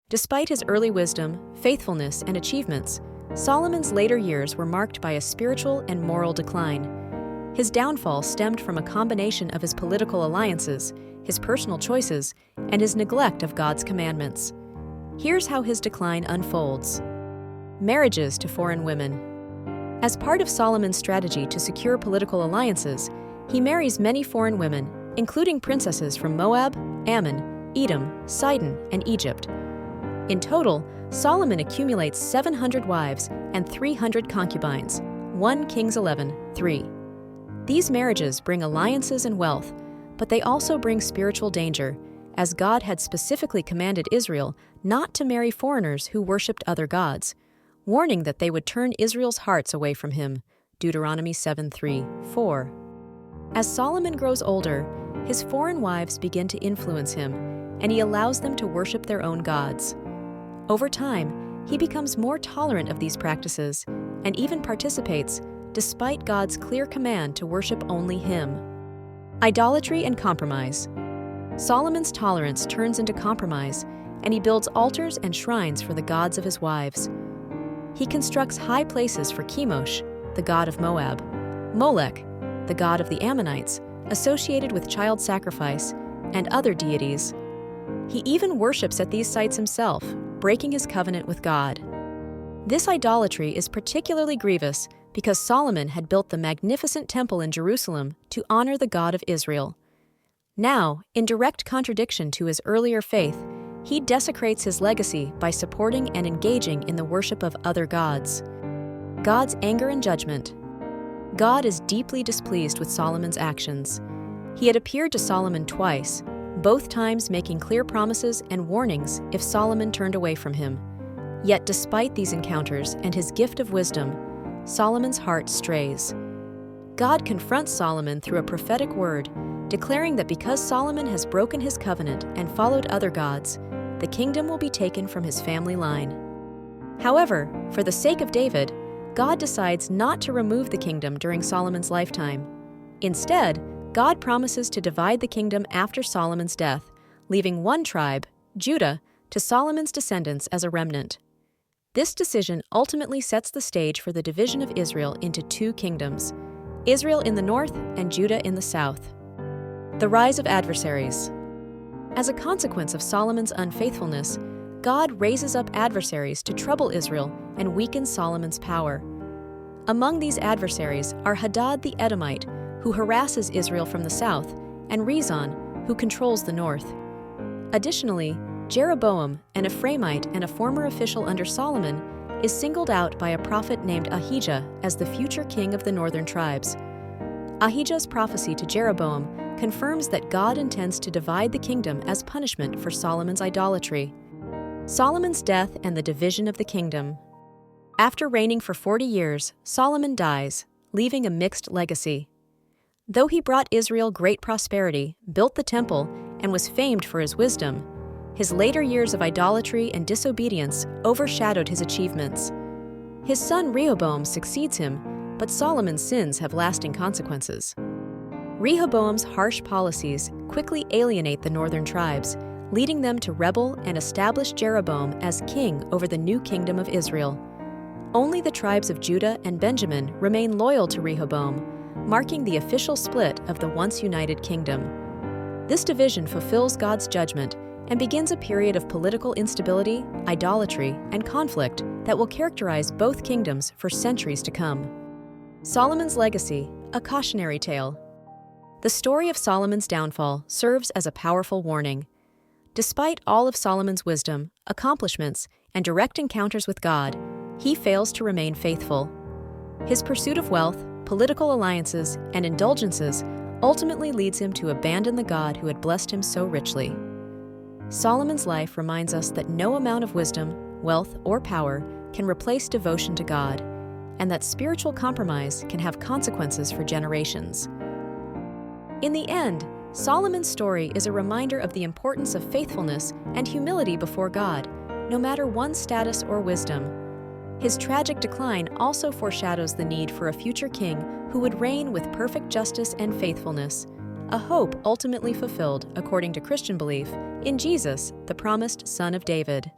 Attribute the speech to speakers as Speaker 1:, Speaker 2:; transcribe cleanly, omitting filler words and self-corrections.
Speaker 1: Despite his early wisdom, faithfulness, and achievements, Solomon's later years were marked by a spiritual and moral decline. His downfall stemmed from a combination of his political alliances, his personal choices, and his neglect of God's commandments. Here's how his decline unfolds. Marriages to foreign women. As part of Solomon's strategy to secure political alliances, he marries many foreign women, including princesses from Moab, Ammon, Edom, Sidon, and Egypt. In total, Solomon accumulates 700 wives and 300 concubines, 1 Kings 11:3. These marriages bring alliances and wealth, but they also bring spiritual danger, as God had specifically commanded Israel not to marry foreigners who worshipped other gods, warning that they would turn Israel's hearts away from him, Deuteronomy 7:3-4. As Solomon grows older, his foreign wives begin to influence him, and he allows them to worship their own gods. Over time, he becomes more tolerant of these practices and even participates, despite God's clear command to worship only him. Idolatry and compromise. Solomon's tolerance turns into compromise, and he builds altars and shrines for the gods of his wives. He constructs high places for Chemosh, the god of Moab, Molech, the god of the Ammonites, associated with child sacrifice, and other deities. He even worships at these sites himself, breaking his covenant with God. This idolatry is particularly grievous because Solomon had built the magnificent temple in Jerusalem to honor the God of Israel. Now, in direct contradiction to his earlier faith, he desecrates his legacy by supporting and engaging in the worship of other gods. God's anger and judgment. God is deeply displeased with Solomon's actions. He had appeared to Solomon twice, both times making clear promises and warnings if Solomon turned away from him. Yet despite these encounters and his gift of wisdom, Solomon's heart strays. God confronts Solomon through a prophetic word, declaring that because Solomon has broken his covenant and followed other gods, the kingdom will be taken from his family line. However, for the sake of David, God decides not to remove the kingdom during Solomon's lifetime. Instead, God promises to divide the kingdom after Solomon's death, leaving one tribe, Judah, to Solomon's descendants as a remnant. This decision ultimately sets the stage for the division of Israel into two kingdoms, Israel in the north and Judah in the south. The rise of adversaries. As a consequence of Solomon's unfaithfulness, God raises up adversaries to trouble Israel and weaken Solomon's power. Among these adversaries are Hadad the Edomite, who harasses Israel from the south, and Rezon, who controls the north. Additionally, Jeroboam, an Ephraimite and a former official under Solomon, is singled out by a prophet named Ahijah as the future king of the northern tribes. Ahijah's prophecy to Jeroboam confirms that God intends to divide the kingdom as punishment for Solomon's idolatry. Solomon's death and the division of the kingdom. After reigning for 40 years, Solomon dies, leaving a mixed legacy. Though he brought Israel great prosperity, built the temple, and was famed for his wisdom, his later years of idolatry and disobedience overshadowed his achievements. His son Rehoboam succeeds him, but Solomon's sins have lasting consequences. Rehoboam's harsh policies quickly alienate the northern tribes, leading them to rebel and establish Jeroboam as king over the new kingdom of Israel. Only the tribes of Judah and Benjamin remain loyal to Rehoboam, marking the official split of the once united kingdom. This division fulfills God's judgment and begins a period of political instability, idolatry, and conflict that will characterize both kingdoms for centuries to come. Solomon's legacy, a cautionary tale. The story of Solomon's downfall serves as a powerful warning. Despite all of Solomon's wisdom, accomplishments, and direct encounters with God, he fails to remain faithful. His pursuit of wealth, political alliances, and indulgences ultimately leads him to abandon the God who had blessed him so richly. Solomon's life reminds us that no amount of wisdom, wealth, or power can replace devotion to God, and that spiritual compromise can have consequences for generations. In the end, Solomon's story is a reminder of the importance of faithfulness and humility before God, no matter one's status or wisdom. His tragic decline also foreshadows the need for a future king who would reign with perfect justice and faithfulness, a hope ultimately fulfilled, according to Christian belief, in Jesus, the promised Son of David.